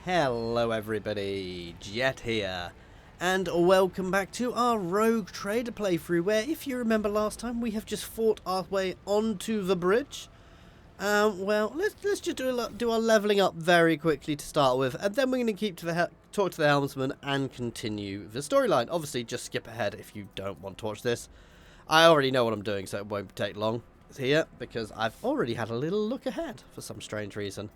Hello everybody, Jet here, and welcome back to our Rogue Trader playthrough, where if you remember last time we have just fought our way onto the bridge. Well, let's just do our leveling up very quickly to start with, and then we're going to talk to the helmsman and continue the storyline. Obviously, just skip ahead if you don't want to watch this. I already know what I'm doing, so it won't take long here, because I've already had a little look ahead for some strange reason.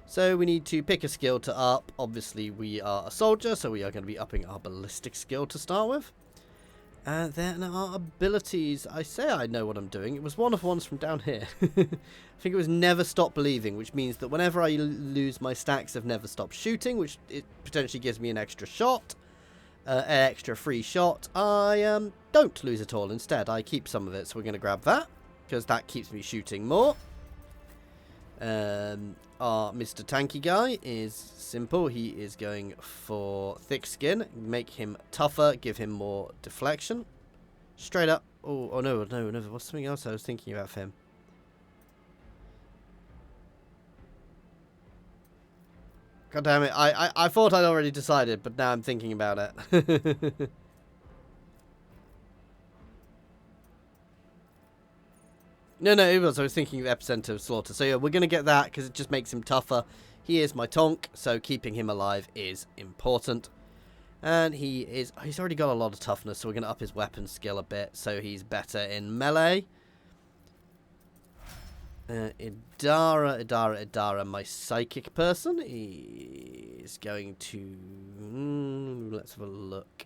So we need to pick a skill to up. Obviously, we are a soldier, so we are going to be upping our ballistic skill to start with. And then our abilities. I say I know what I'm doing. It was one of ones from down here. I think it was never stop believing, which means that whenever I lose my stacks of never stop shooting, which it potentially gives me an extra shot, an extra free shot, I don't lose it all. Instead, I keep some of it. So we're going to grab that, because that keeps me shooting more. Our Mr. Tanky guy is simple. He is going for thick skin, make him tougher, give him more deflection. Straight up. Oh no. What's something else I was thinking about for him? God damn it. I thought I'd already decided, but now I'm thinking about it. No, it was. I was thinking of epicenter of slaughter. So yeah, we're going to get that because it just makes him tougher. He is my tonk, so keeping him alive is important. And he's already got a lot of toughness, so we're going to up his weapon skill a bit, so he's better in melee. Idara, my psychic person, is going to... let's have a look.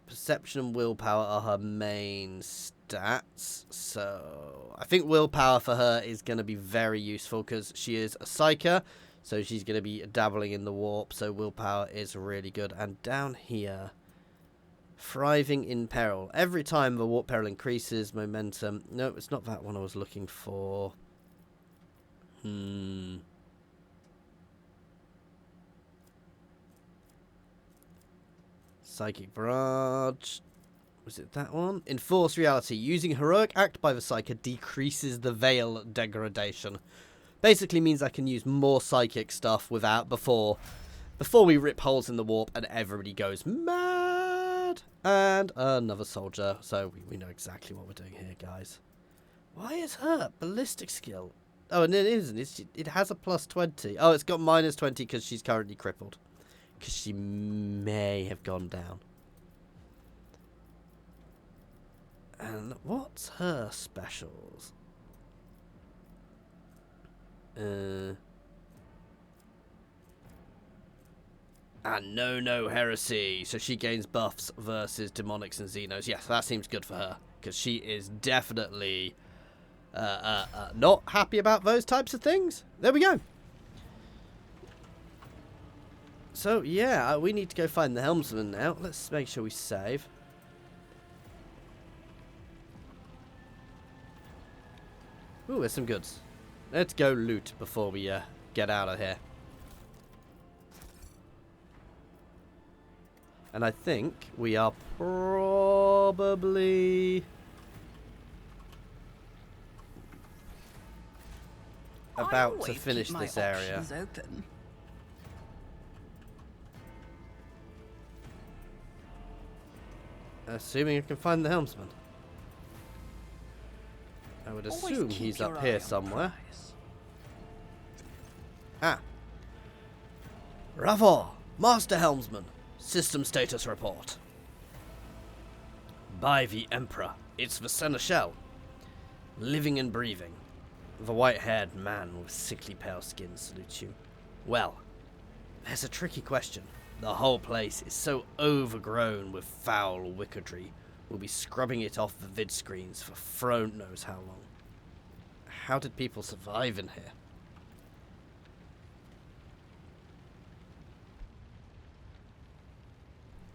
Perception and willpower are her main stats, so I think willpower for her is going to be very useful because she is a psyker, so she's going to be dabbling in the warp, so willpower is really good. And down here, thriving in peril. Every time the warp peril increases, momentum. No, it's not that one I was looking for. Psychic Barrage. Was it that one? Enforce reality. Using heroic act by the psyker decreases the veil degradation. Basically means I can use more psychic stuff before we rip holes in the warp and everybody goes mad. And another soldier. So we know exactly what we're doing here, guys. Why is her ballistic skill? Oh, and it isn't. It has a plus 20. Oh, it's got minus 20 because she's currently crippled. Because she may have gone down. And what's her specials? And no heresy. So she gains buffs versus demonics and xenos. Yes, that seems good for her. Because she is definitely not happy about those types of things. There we go. So, yeah, we need to go find the helmsman now. Let's make sure we save. Ooh, there's some goods. Let's go loot before we get out of here. And I think we are probably about to finish this area. Open. Assuming I can find the helmsman. I would assume he's up here somewhere. Ah. Bravo! Master Helmsman. System status report. By the Emperor. It's the Seneschal. Living and breathing. The white-haired man with sickly pale skin salutes you. Well, there's a tricky question. The whole place is so overgrown with foul wickedry. We'll be scrubbing it off the vid screens for Throne knows how long. How did people survive in here?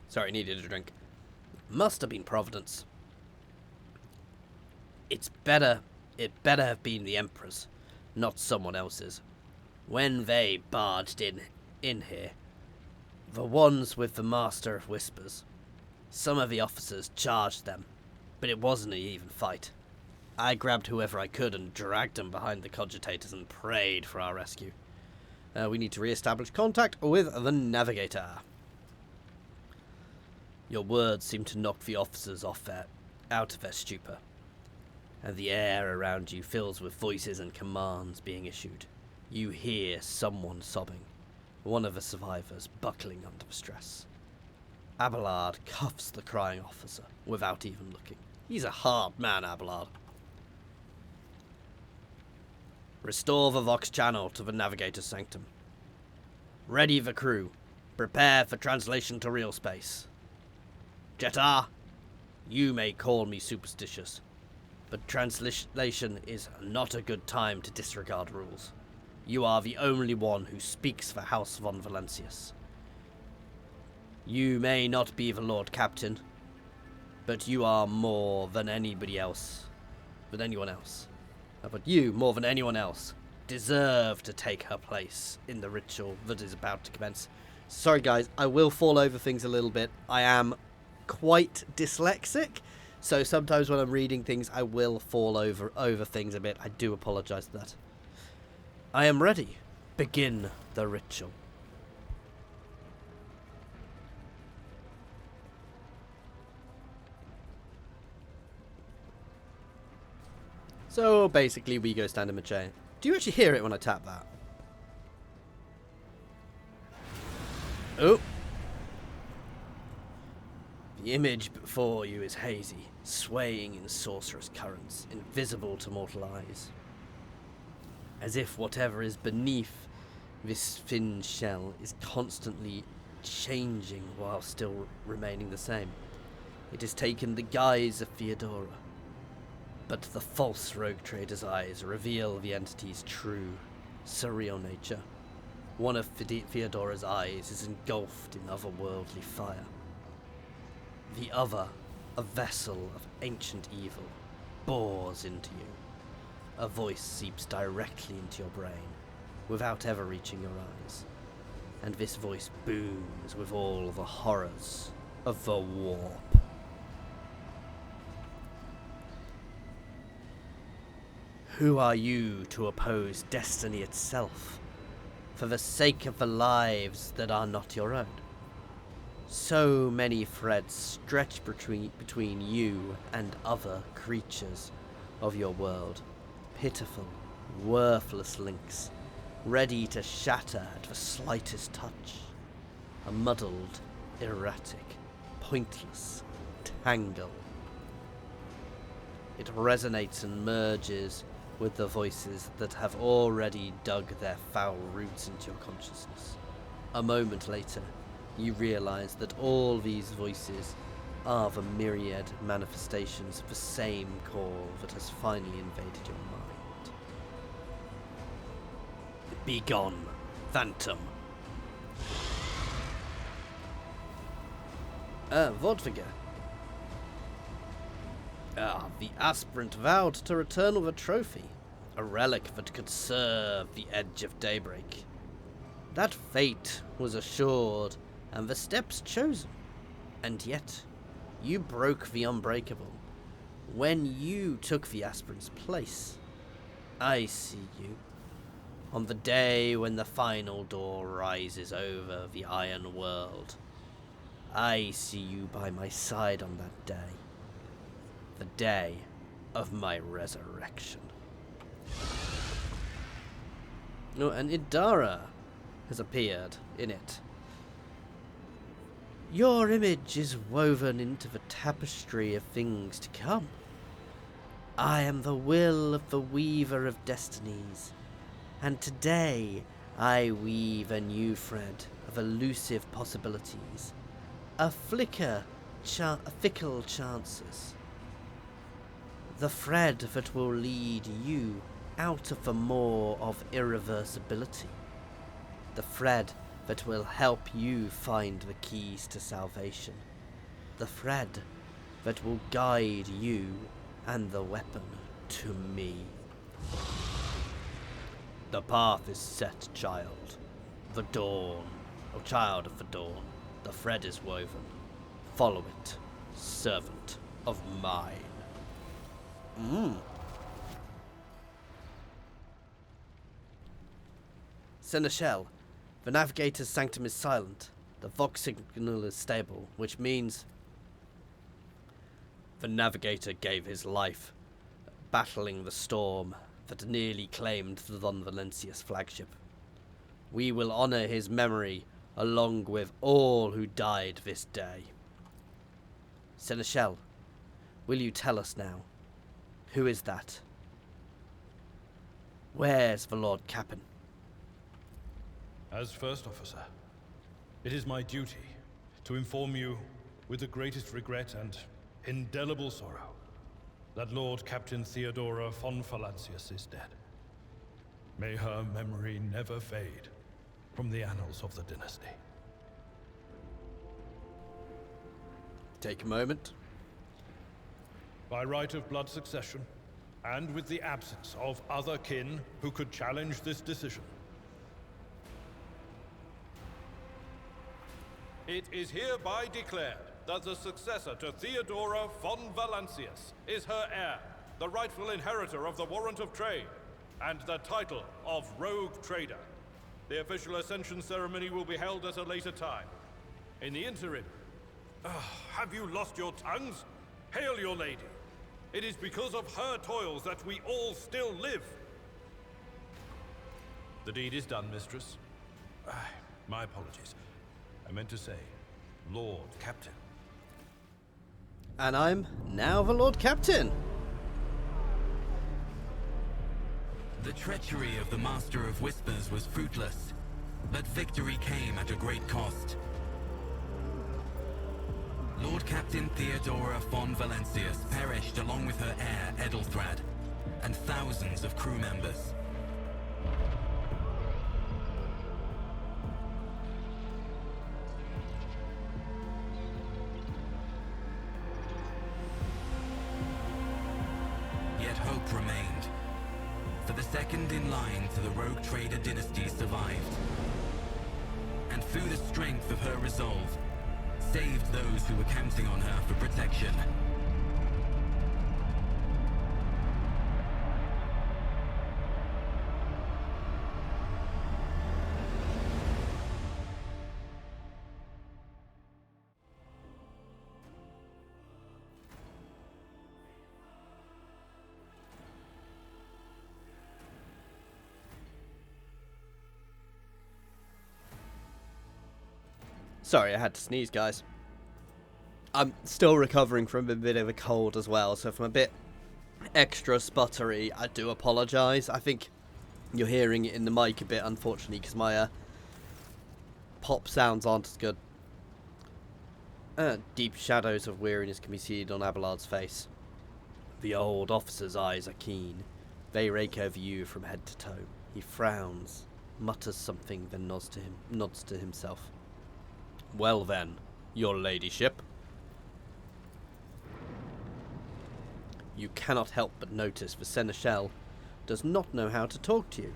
Sorry, needed a drink. Must have been Providence. It better have been the Emperor's, not someone else's. When they barged in here, the ones with the Master of Whispers. Some of the officers charged them, but it wasn't an even fight. I grabbed whoever I could and dragged them behind the cogitators and prayed for our rescue. We need to re-establish contact with the navigator. Your words seem to knock the officers out of their stupor, and the air around you fills with voices and commands being issued. You hear someone sobbing, one of the survivors buckling under the stress. Abelard cuffs the crying officer without even looking. He's a hard man, Abelard. Restore the Vox channel to the navigator's sanctum. Ready the crew. Prepare for translation to real space. Jetar, you may call me superstitious, but translation is not a good time to disregard rules. You are the only one who speaks for House von Valancius. You may not be the Lord Captain, but you are more than anyone else. But you, more than anyone else, deserve to take her place in the ritual that is about to commence. Sorry guys, I will fall over things a little bit. I am quite dyslexic, so sometimes when I'm reading things I will fall over things a bit. I do apologise for that. I am ready. Begin the ritual. So basically we go stand in the chair. Do you actually hear it when I tap that? Oh. The image before you is hazy, swaying in sorcerous currents, invisible to mortal eyes. As if whatever is beneath this thin shell is constantly changing while still remaining the same. It has taken the guise of Theodora, but the false rogue trader's eyes reveal the entity's true, surreal nature. One of Theodora's eyes is engulfed in otherworldly fire. The other, a vessel of ancient evil, bores into you. A voice seeps directly into your brain, without ever reaching your eyes. And this voice booms with all the horrors of the warp. Who are you to oppose destiny itself, for the sake of the lives that are not your own? So many threads stretch between you and other creatures of your world. Pitiful, worthless links, ready to shatter at the slightest touch. A muddled, erratic, pointless tangle. It resonates and merges with the voices that have already dug their foul roots into your consciousness. A moment later, you realize that all these voices are the myriad manifestations of the same call that has finally invaded your mind. Begone, Phantom. Vodviga. The aspirant vowed to return with a trophy, a relic that could serve the edge of daybreak. That fate was assured, and the steps chosen. And yet, you broke the unbreakable when you took the aspirant's place. I see you. On the day when the final door rises over the iron world, I see you by my side on that day. The day of my resurrection. Oh, and Idara has appeared in it. Your image is woven into the tapestry of things to come. I am the will of the weaver of destinies, and today I weave a new thread of elusive possibilities, a fickle chances. The thread that will lead you out of the maw of irreversibility. The thread that will help you find the keys to salvation. The thread that will guide you and the weapon to me. The path is set, child. The dawn, O child of the dawn. The thread is woven. Follow it, servant of mine. Seneschal, the navigator's sanctum is silent. The Vox signal is stable, which means the navigator gave his life, battling the storm that nearly claimed the Don Valancius flagship. We will honour his memory along with all who died this day. Seneschal, will you tell us now? Who is that? Where's the Lord Captain? As First Officer, it is my duty to inform you with the greatest regret and indelible sorrow that Lord Captain Theodora von Valancius is dead. May her memory never fade from the annals of the dynasty. Take a moment. By right of blood succession, and with the absence of other kin who could challenge this decision, it is hereby declared that the successor to Theodora von Valancius is her heir, the rightful inheritor of the warrant of trade, and the title of Rogue Trader. The official ascension ceremony will be held at a later time. In the interim, have you lost your tongues? Hail your lady. It is because of her toils that we all still live. The deed is done, mistress. My apologies. I meant to say, Lord Captain. And I'm now the Lord Captain. The treachery of the Master of Whispers was fruitless, but victory came at a great cost. Lord Captain Theodora von Valancius perished along with her heir, Edelthrad, and thousands of crew members. Yet hope remained, for the second in line to the Rogue Trader dynasty survived, and through the strength of her resolve, saved those who were counting on her for protection. Sorry, I had to sneeze, guys. I'm still recovering from a bit of a cold as well, so if I'm a bit extra sputtery, I do apologise. I think you're hearing it in the mic a bit, unfortunately, because my pop sounds aren't as good. Deep shadows of weariness can be seen on Abelard's face. The old officer's eyes are keen. They rake over you from head to toe. He frowns, mutters something, then nods to himself. Well then, your ladyship. You cannot help but notice the Seneschal does not know how to talk to you,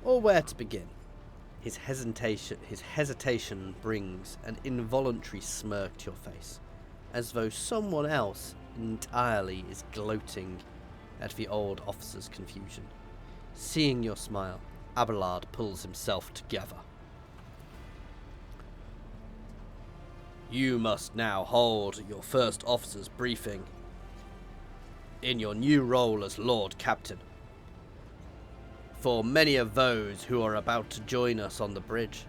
or where to begin. His hesitation brings an involuntary smirk to your face, as though someone else entirely is gloating at the old officer's confusion. Seeing your smile, Abelard pulls himself together. You must now hold your first officer's briefing in your new role as Lord Captain. For many of those who are about to join us on the bridge,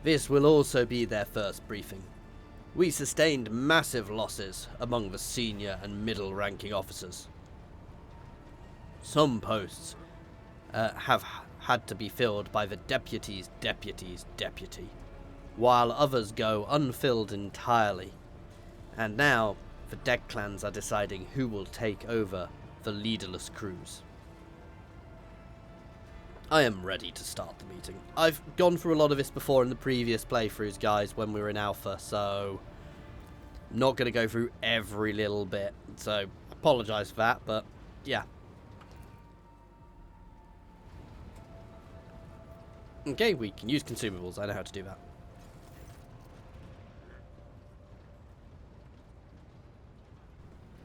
this will also be their first briefing. We sustained massive losses among the senior and middle-ranking officers. Some posts have had to be filled by the deputy's deputy's deputy, while others go unfilled entirely. And now, the deck clans are deciding who will take over the leaderless crews. I am ready to start the meeting. I've gone through a lot of this before in the previous playthroughs, guys, when we were in Alpha, so I'm not going to go through every little bit. So, apologise for that, but yeah. Okay, we can use consumables. I know how to do that.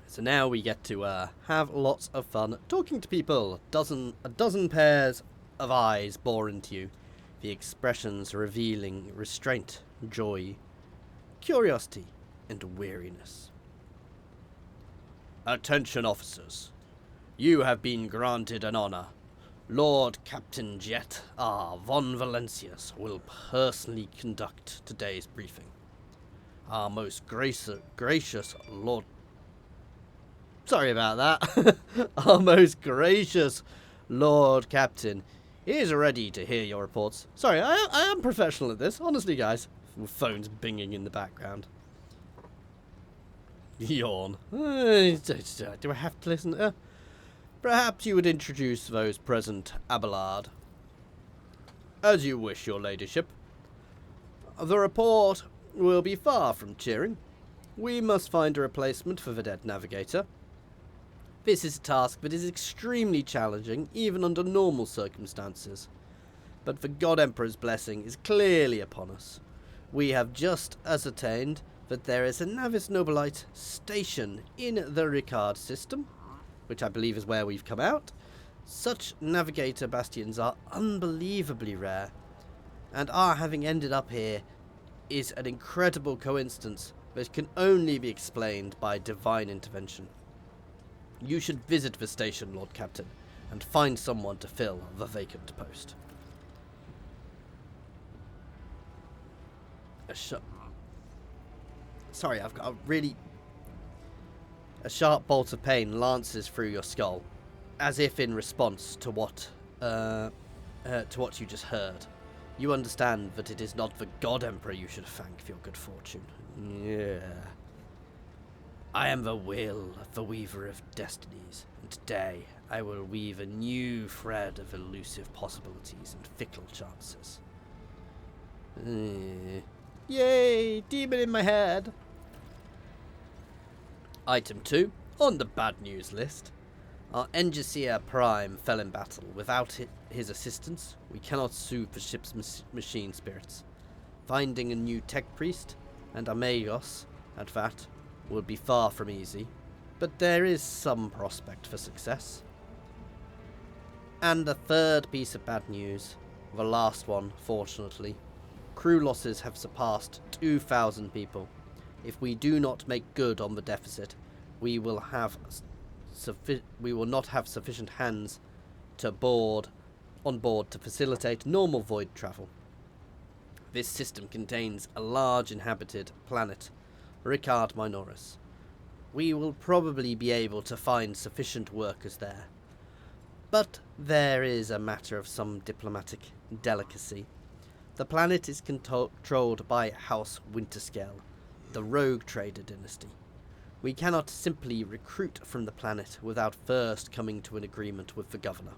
So now we get to have lots of fun talking to people. A dozen pairs of eyes bore into you. the expressions revealing restraint, joy, curiosity, and weariness. Attention, officers. You have been granted an honor. Lord Captain Jet R. von Valancius will personally conduct today's briefing. Our most gracious Lord... Sorry about that. Our most gracious Lord Captain is ready to hear your reports. Sorry, I am professional at this. Honestly, guys. With phones binging in the background. Yawn. Do I have to listen? Perhaps you would introduce those present, Abelard. As you wish, your ladyship. The report will be far from cheering. We must find a replacement for the dead navigator. This is a task that is extremely challenging, even under normal circumstances. But the God Emperor's blessing is clearly upon us. We have just ascertained that there is a Navis Nobilite station in the RYKAD system, which I believe is where we've come out. Such navigator bastions are unbelievably rare, and our having ended up here is an incredible coincidence that can only be explained by divine intervention. You should visit the station, Lord Captain, and find someone to fill the vacant post. Sorry, I've got a sharp bolt of pain lances through your skull, as if in response to what you just heard. You understand that it is not the God Emperor you should thank for your good fortune. Yeah. I am the will of the weaver of destinies, and today I will weave a new thread of elusive possibilities and fickle chances. Yay! Demon in my head! Item 2, on the bad news list. Our Engineer Prime fell in battle. Without his assistance, we cannot soothe the ship's machine spirits. Finding a new tech priest, and Amagos, at that, would be far from easy, but there is some prospect for success. And the third piece of bad news, the last one, fortunately. Crew losses have surpassed 2,000 people. If we do not make good on the deficit, we will not have sufficient hands on board to facilitate normal void travel. This system contains a large inhabited planet, RYKAD Minoris. We will probably be able to find sufficient workers there. But there is a matter of some diplomatic delicacy. The planet is controlled by House Winterscale, the rogue trader dynasty. We cannot simply recruit from the planet without first coming to an agreement with the governor.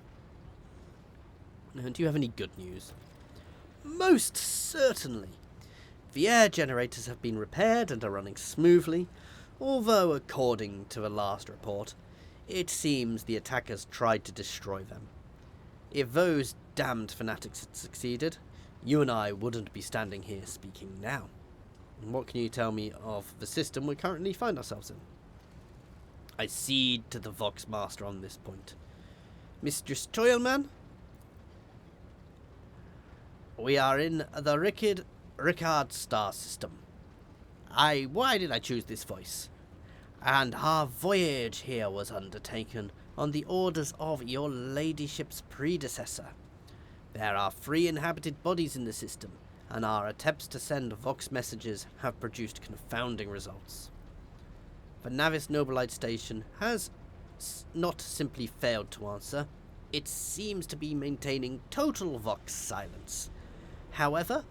Do you have any good news? Most certainly. The air generators have been repaired and are running smoothly, although according to the last report, it seems the attackers tried to destroy them. If those damned fanatics had succeeded, you and I wouldn't be standing here speaking now. What can you tell me of the system we currently find ourselves in? I cede to the Vox Master on this point. Mistress Toilman? We are in the RYKAD star system. Why did I choose this voice? And our voyage here was undertaken on the orders of your ladyship's predecessor. There are 3 inhabited bodies in the system, and our attempts to send Vox messages have produced confounding results. The Navis Nobilite station has not simply failed to answer, it seems to be maintaining total Vox silence. However,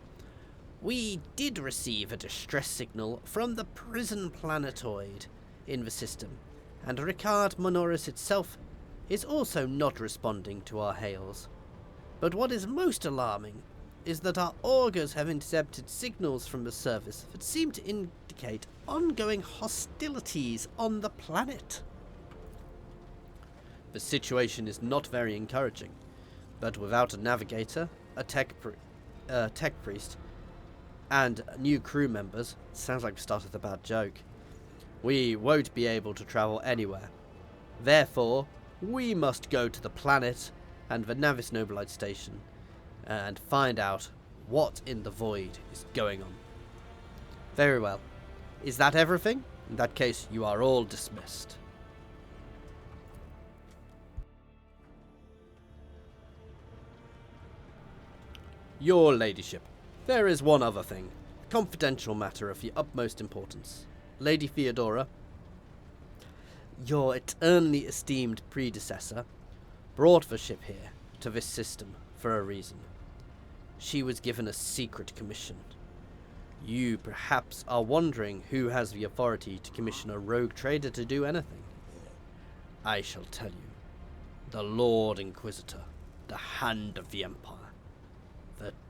we did receive a distress signal from the prison planetoid in the system, and RYKAD Minoris itself is also not responding to our hails. But what is most alarming is that our augurs have intercepted signals from the service that seem to indicate ongoing hostilities on the planet. The situation is not very encouraging, but without a navigator, a tech priest, and new crew members, sounds like we started a bad joke, we won't be able to travel anywhere. Therefore, we must go to the planet and the Navis Nobilite station and find out what in the void is going on. Very well. Is that everything? In that case, you are all dismissed. Your ladyship, there is one other thing. A confidential matter of the utmost importance. Lady Theodora, your eternally esteemed predecessor, brought the ship here to this system for a reason. She was given a secret commission. You perhaps are wondering who has the authority to commission a rogue trader to do anything. I shall tell you. The Lord Inquisitor, the hand of the Empire,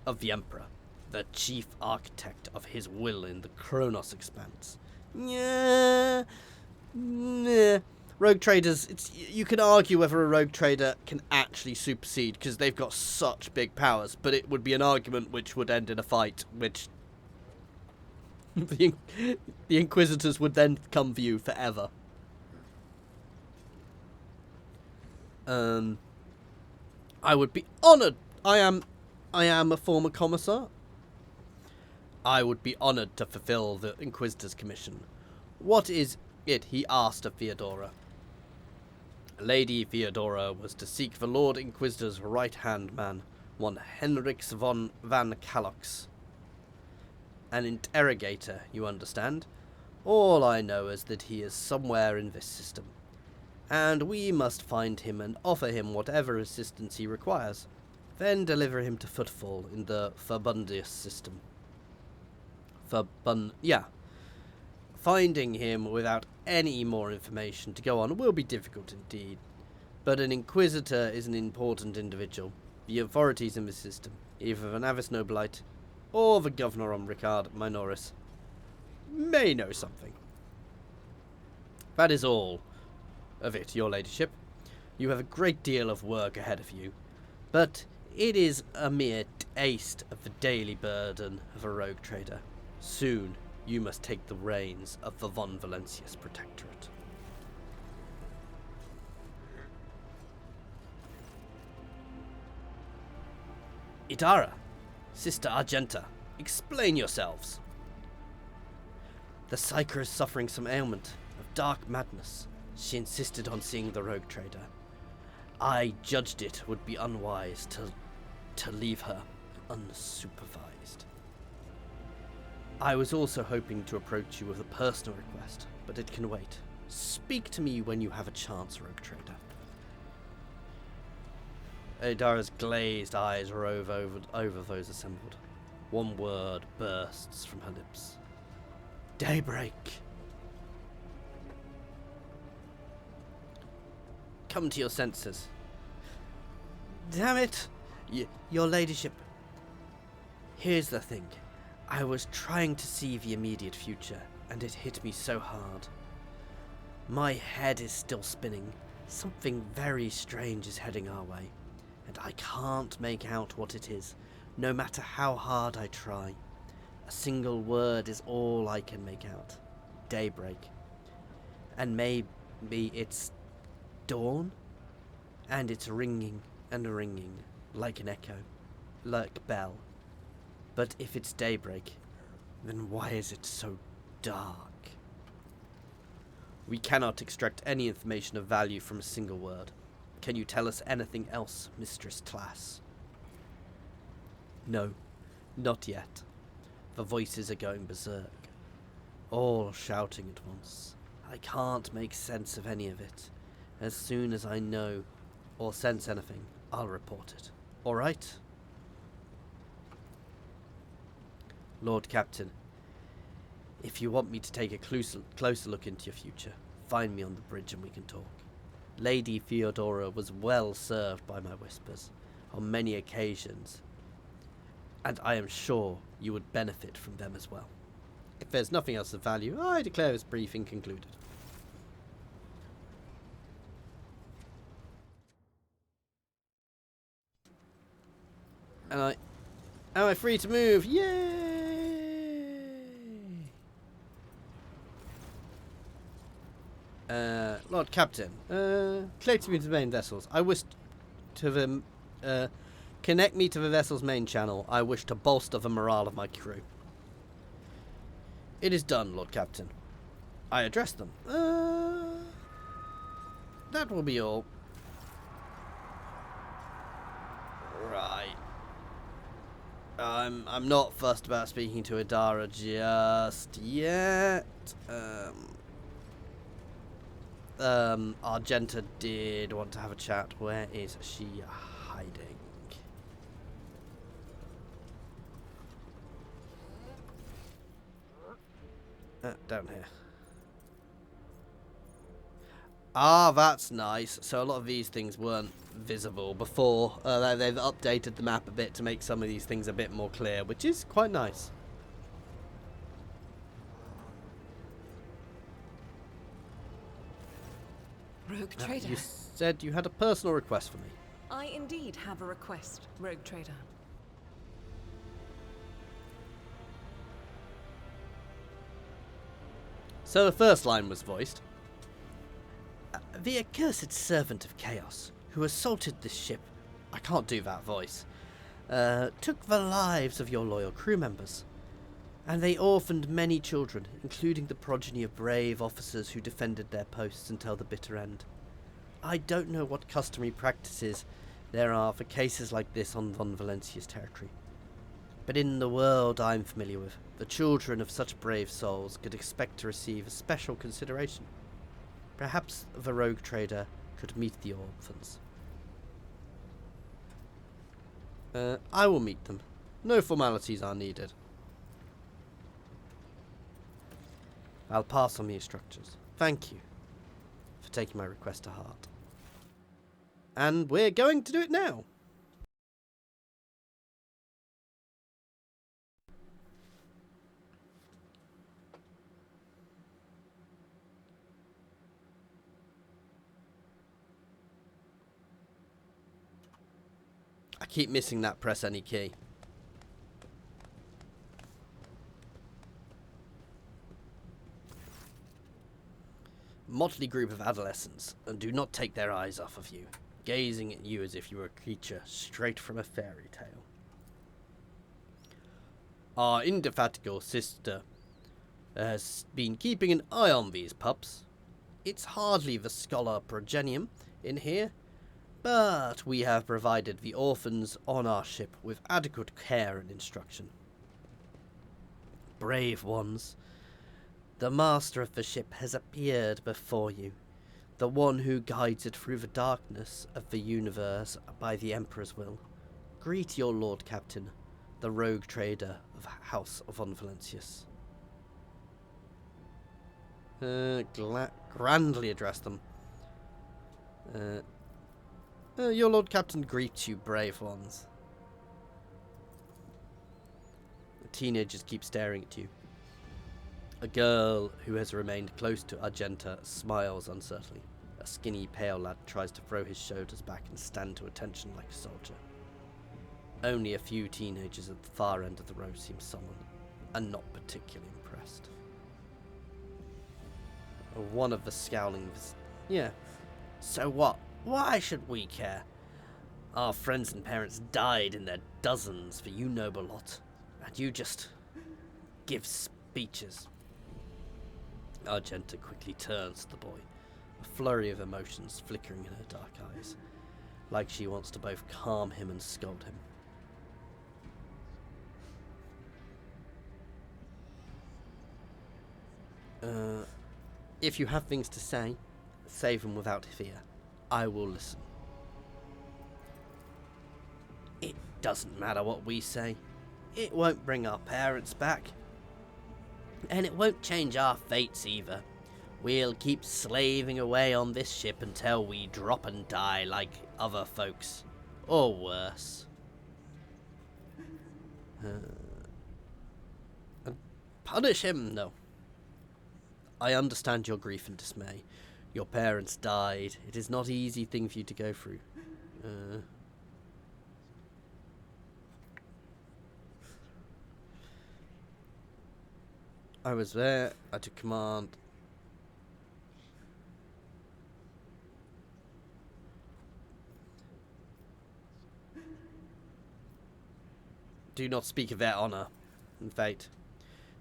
of the Emperor, the chief architect of his will in the Koronus Expanse. Rogue traders, you can argue whether a rogue trader can actually supersede because they've got such big powers, but it would be an argument which would end in a fight, which the Inquisitors would then come for you forever. I would be honoured. I am a former commissar. I would be honoured to fulfill the Inquisitor's commission. What is it he asked of Theodora? Lady Theodora was to seek the Lord Inquisitor's right-hand man, one Henriks van Kalox. An interrogator, you understand? All I know is that he is somewhere in this system, and we must find him and offer him whatever assistance he requires, then deliver him to footfall in the prodigious system. Finding him without any more information to go on will be difficult indeed, but an Inquisitor is an important individual. The authorities in the system, either the Navis Nobilite or the Governor on RYKAD Minoris, may know something. That is all of it, your ladyship. You have a great deal of work ahead of you, but it is a mere taste of the daily burden of a rogue trader. Soon you must take the reins of the von Valancius Protectorate. Idara, Sister Argenta, explain yourselves. The Psyker is suffering some ailment of dark madness. She insisted on seeing the rogue trader. I judged it would be unwise to leave her unsupervised. I was also hoping to approach you with a personal request, but it can wait. Speak to me when you have a chance, rogue trader. Idara's glazed eyes rove over those assembled. One word bursts from her lips. Daybreak. Come to your senses. Damn it! Your ladyship. Here's the thing. I was trying to see the immediate future, and it hit me so hard. My head is still spinning. Something very strange is heading our way, and I can't make out what it is, no matter how hard I try. A single word is all I can make out. Daybreak. And maybe it's dawn? And it's ringing and ringing, like an echo, like a bell. But if it's daybreak, then why is it so dark? We cannot extract any information of value from a single word. Can you tell us anything else, Mistress Class? No, not yet. The voices are going berserk, all shouting at once. I can't make sense of any of it. As soon as I know or sense anything, I'll report it. All right? Lord Captain, if you want me to take a closer look into your future, find me on the bridge and we can talk. Lady Theodora was well served by my whispers on many occasions, and I am sure you would benefit from them as well. If there's nothing else of value, I declare this briefing concluded. And am I free to move? Yay! Lord Captain, collecting me to the main vessels. I wish to them Connect me to the vessel's main channel. I wish to bolster the morale of my crew. It is done, Lord Captain. I address them. That will be all. Right. I'm not fussed about speaking to Adara just yet. Argenta did want to have a chat. Where is she hiding? Down here. Ah, that's nice. So a lot of these things weren't visible before. They've updated the map a bit to make some of these things a bit more clear, which is quite nice. Rogue Trader. You said you had a personal request for me. I indeed have a request, Rogue Trader. So the first line was voiced. The accursed servant of chaos, who assaulted this ship, I can't do that voice, took the lives of your loyal crew members. And they orphaned many children, including the progeny of brave officers who defended their posts until the bitter end. I don't know what customary practices there are for cases like this on von Valancius territory. But in the world I'm familiar with, the children of such brave souls could expect to receive a special consideration. Perhaps the rogue trader could meet the orphans. I will meet them. No formalities are needed. I'll pass on the instructions. Thank you for taking my request to heart. And we're going to do it now. I keep missing that press any key. Motley group of adolescents, and do not take their eyes off of you, gazing at you as if you were a creature straight from a fairy tale. Our indefatigable sister has been keeping an eye on these pups. It's hardly the scholar progenium in here, but we have provided the orphans on our ship with adequate care and instruction. Brave ones, the master of the ship has appeared before you, the one who guides it through the darkness of the universe by the Emperor's will. Greet your Lord Captain, the rogue trader of House of von Valancius. Grandly address them. Your Lord Captain greets you, brave ones. The teenagers keep staring at you. A girl who has remained close to Argenta smiles uncertainly. A skinny, pale lad tries to throw his shoulders back and stand to attention like a soldier. Only a few teenagers at the far end of the row seem sullen, and not particularly impressed. One of the scowling... Yeah. So what? Why should we care? Our friends and parents died in their dozens for you noble lot, and you just give speeches. Argenta quickly turns to the boy, a flurry of emotions flickering in her dark eyes, like she wants to both calm him and scold him. If you have things to say, say them without fear. I will listen. It doesn't matter what we say. It won't bring our parents back. And it won't change our fates either. We'll keep slaving away on this ship until we drop and die like other folks. Or worse. Punish him? No. I understand your grief and dismay. Your parents died. It is not an easy thing for you to go through. I was there. I took command. do not speak of their honor and fate.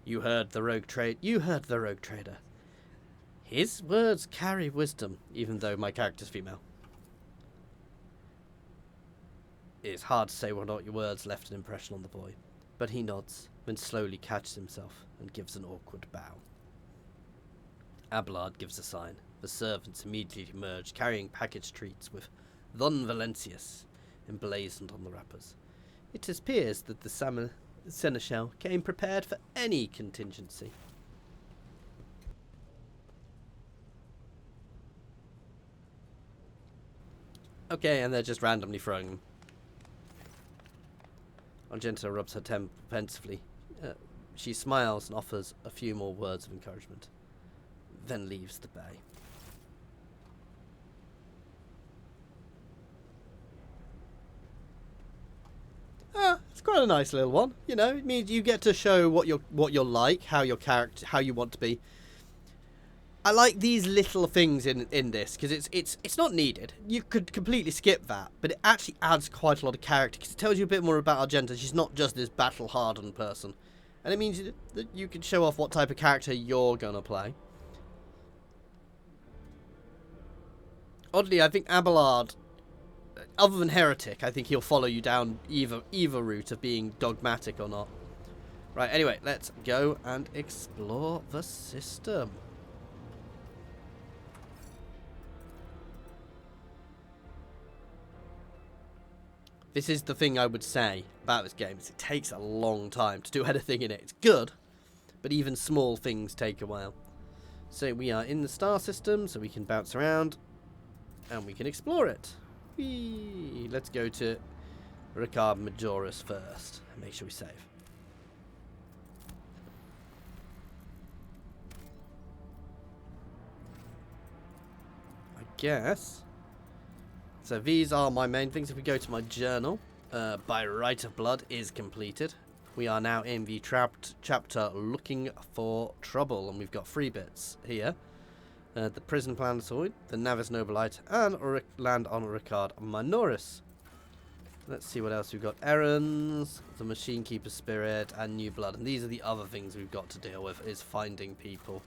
You heard the rogue trader. His words carry wisdom, even though my character's female. It is hard to say whether or not your words left an impression on the boy, but he nods, then slowly catches himself and gives an awkward bow. Abelard gives a sign. The servants immediately emerge, carrying packaged treats with Von Valancius emblazoned on the wrappers. It appears that the seneschal came prepared for any contingency. Okay, and they're just randomly throwing them. Argenta rubs her temple pensively. She smiles and offers a few more words of encouragement, then leaves the bay. It's quite a nice little one. You know, it means you get to show what you're like, how your character, how you want to be. I like these little things in this because it's not needed. You could completely skip that, but it actually adds quite a lot of character because it tells you a bit more about Argenta. She's not just this battle-hardened person, and it means that you can show off what type of character you're gonna play. Oddly, I think Abelard, other than Heretic, I think he'll follow you down either route of being dogmatic or not. Right, anyway, let's go and explore the system. This is the thing I would say about this game, is it takes a long time to do anything in it. It's good, but even small things take a while. So we are in the star system, so we can bounce around, and we can explore it. Whee! Let's go to RYKAD Majoris first, and make sure we save. I guess. So these are my main things. If we go to my journal, by right of blood is completed. We are now in the chapter looking for trouble, and we've got 3 bits here. The prison planetoid, the Navis Nobilite, and land on RYKAD Minoris. Let's see what else we've got. Errands, the Machine Keeper Spirit, and New Blood. And these are the other things we've got to deal with, is finding people.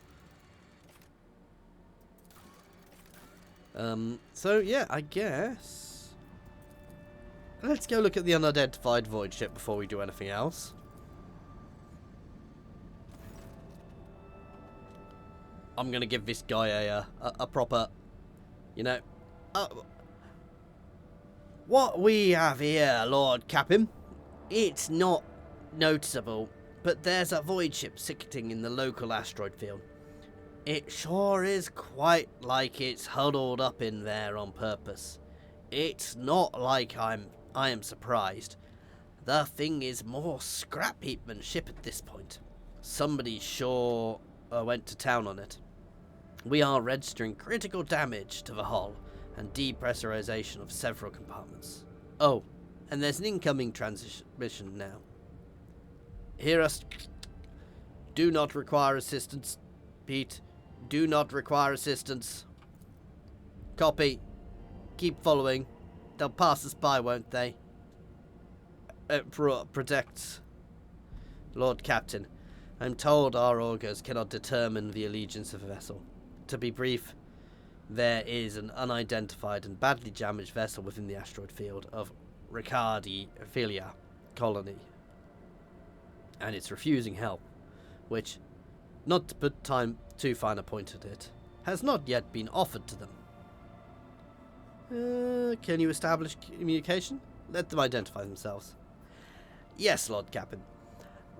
So yeah, I guess let's go look at the unidentified void ship before we do anything else. I'm gonna give this guy a proper, you know, what we have here, Lord Captain. It's not noticeable, but there's a void ship sitting in the local asteroid field. It sure is quite like it's huddled up in there on purpose. It's not like I am surprised. The thing is more scrap heapmanship at this point. Somebody sure went to town on it. We are registering critical damage to the hull and depressurization of several compartments. Oh, and there's an incoming transmission now. Hear us. Do not require assistance, Pete. Do not require assistance. Copy. Keep following. They'll pass us by, won't they? Protect. Lord Captain, I'm told our augurs cannot determine the allegiance of a vessel. To be brief, there is an unidentified and badly damaged vessel within the asteroid field of RYKAD colony, and it's refusing help, which, not to put too fine a point at it, has not yet been offered to them. Can you establish communication? Let them identify themselves. Yes, Lord Captain.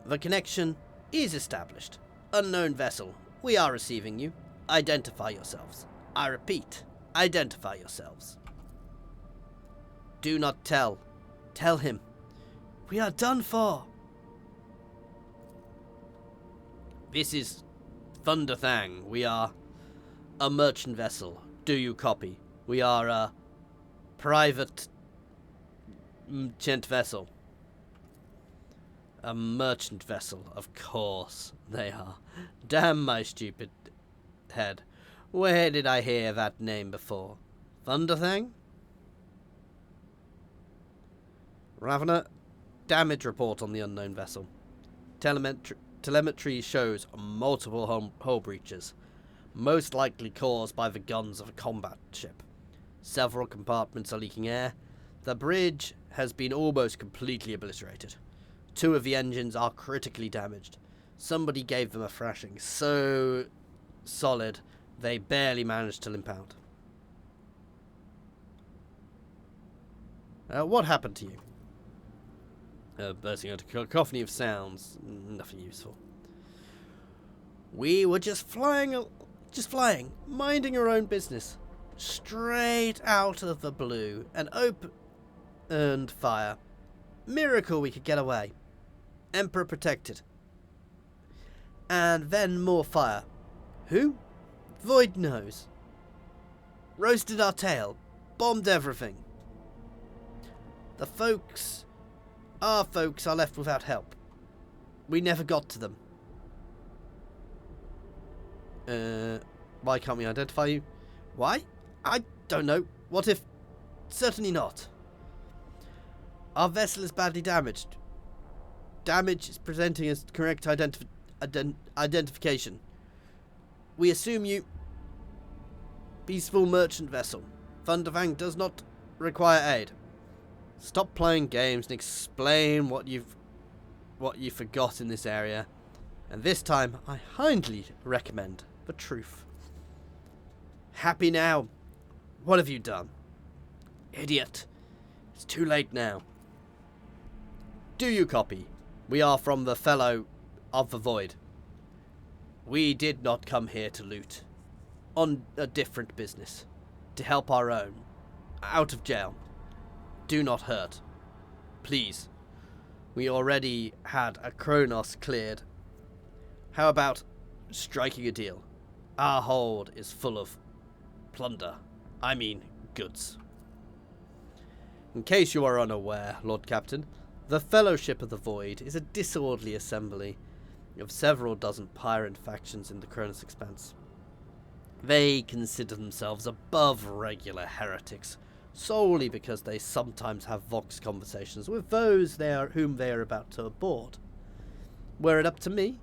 The connection is established. Unknown vessel, we are receiving you. Identify yourselves. I repeat, identify yourselves. Do not tell. Tell him. We are done for. This is Thunderthang. We are a merchant vessel. Do you copy? We are a private merchant vessel. A merchant vessel, of course they are. Damn my stupid head. Where did I hear that name before? Thunderthang? Ravener? Damage report on the unknown vessel. Telemetry shows multiple hull breaches, most likely caused by the guns of a combat ship. Several compartments are leaking air. The bridge has been almost completely obliterated. 2 of the engines are critically damaged. Somebody gave them a thrashing so solid they barely managed to limp out. What happened to you? Bursting out a cacophony of sounds. Nothing useful. We were just flying, minding our own business. Straight out of the blue, and opened fire. Miracle we could get away. Emperor protected. And then more fire. Who? Void knows. Roasted our tail. Bombed everything. Our folks are left without help. We never got to them. Why can't we identify you? Why? I don't know. What if... Certainly not. Our vessel is badly damaged. Damage is presenting as correct identification. We assume you... Peaceful merchant vessel. Thunderfang does not require aid. Stop playing games and explain what you forgot in this area. And this time, I highly recommend the truth. Happy now. What have you done? Idiot. It's too late now. Do you copy? We are from the Fellow of the Void. We did not come here to loot. On a different business. To help our own. Out of jail. Do not hurt. Please. We already had a Koronus cleared. How about striking a deal? Our hold is full of plunder. I mean, goods. In case you are unaware, Lord Captain, the Fellowship of the Void is a disorderly assembly of several dozen pirate factions in the Koronus Expanse. They consider themselves above regular heretics, solely because they sometimes have vox conversations with those whom they are about to board. Were it up to me,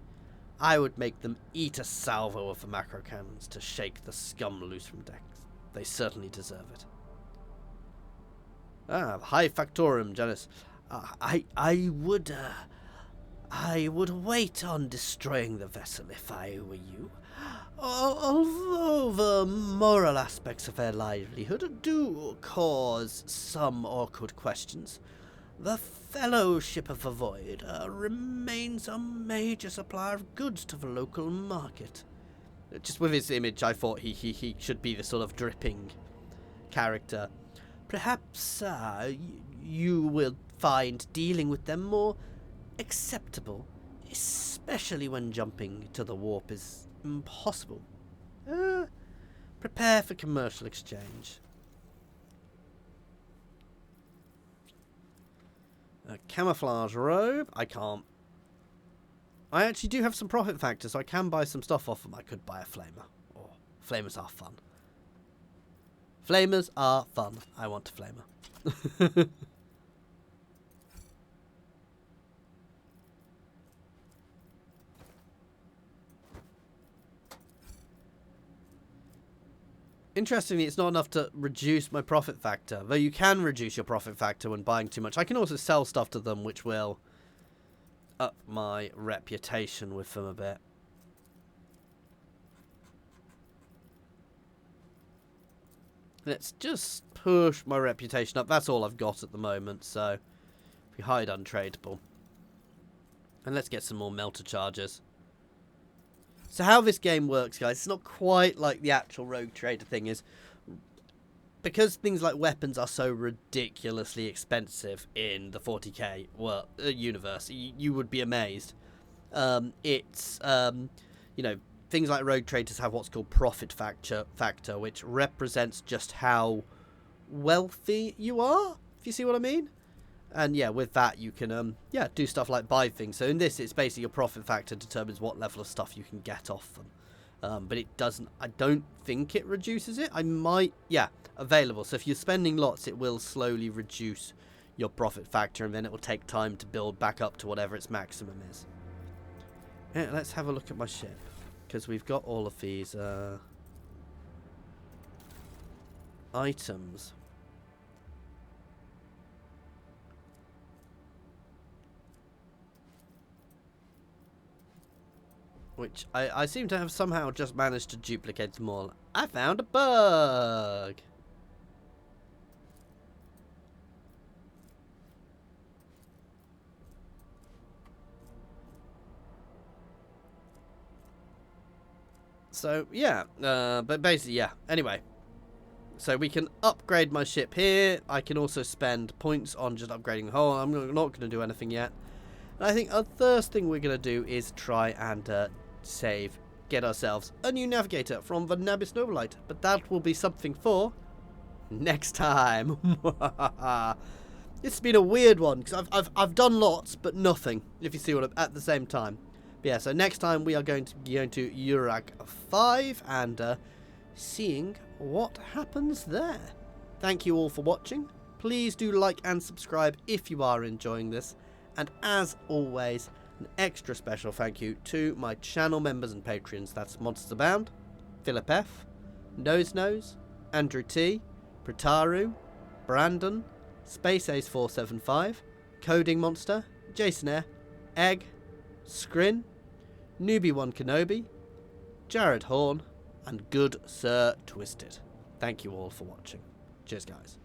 I would make them eat a salvo of the macro cannons to shake the scum loose from decks. They certainly deserve it. High factorum, Janus. I would wait on destroying the vessel if I were you. Although the moral aspects of their livelihood do cause some awkward questions, the Fellowship of the Void remains a major supplier of goods to the local market. Just with his image, I thought he should be the sort of dripping character. Perhaps you will find dealing with them more acceptable, especially when jumping to the warp is impossible. Prepare for commercial exchange. A camouflage robe. I can't. I actually do have some profit factor, so I can buy some stuff off them. I could buy a flamer. Oh, flamers are fun. Flamers are fun. I want a flamer. Interestingly, it's not enough to reduce my profit factor, though you can reduce your profit factor when buying too much. I can also sell stuff to them, which will up my reputation with them a bit. Let's just push my reputation up. That's all I've got at the moment, so if we hide untradeable. And let's get some more melter charges. So how this game works, guys, it's not quite like the actual Rogue Trader thing is. Because things like weapons are so ridiculously expensive in the 40k universe, you would be amazed. You know, things like Rogue Traders have what's called profit factor, which represents just how wealthy you are, if you see what I mean. And yeah, with that you can do stuff like buy things. So in this, it's basically your profit factor determines what level of stuff you can get off them. But it doesn't, I don't think it reduces it. Available. So if you're spending lots, it will slowly reduce your profit factor, and then it will take time to build back up to whatever its maximum is. Yeah, let's have a look at my ship, because we've got all of these items. Which I seem to have somehow just managed to duplicate them all. I found a bug! So, yeah. But basically, yeah. Anyway. So we can upgrade my ship here. I can also spend points on just upgrading the hull. I'm not going to do anything yet. And I think the first thing we're going to do is try and save, get ourselves a new navigator from the Nabis Novelite, but that will be something for next time. It's been a weird one because I've done lots but nothing, if you see what at the same time. But yeah, so next time we are going to RYKAD 5 and seeing what happens there. Thank you all for watching. Please do like and subscribe if you are enjoying this, and as always, an extra special thank you to my channel members and patrons. That's Monsters Abound, Philip F, Nose, Andrew T, Prataru, Brandon, Space Ace 475, Coding Monster, Jason Air, Egg, Scrin, Newbie1 Kenobi, Jared Horn, and Good Sir Twisted. Thank you all for watching. Cheers, guys.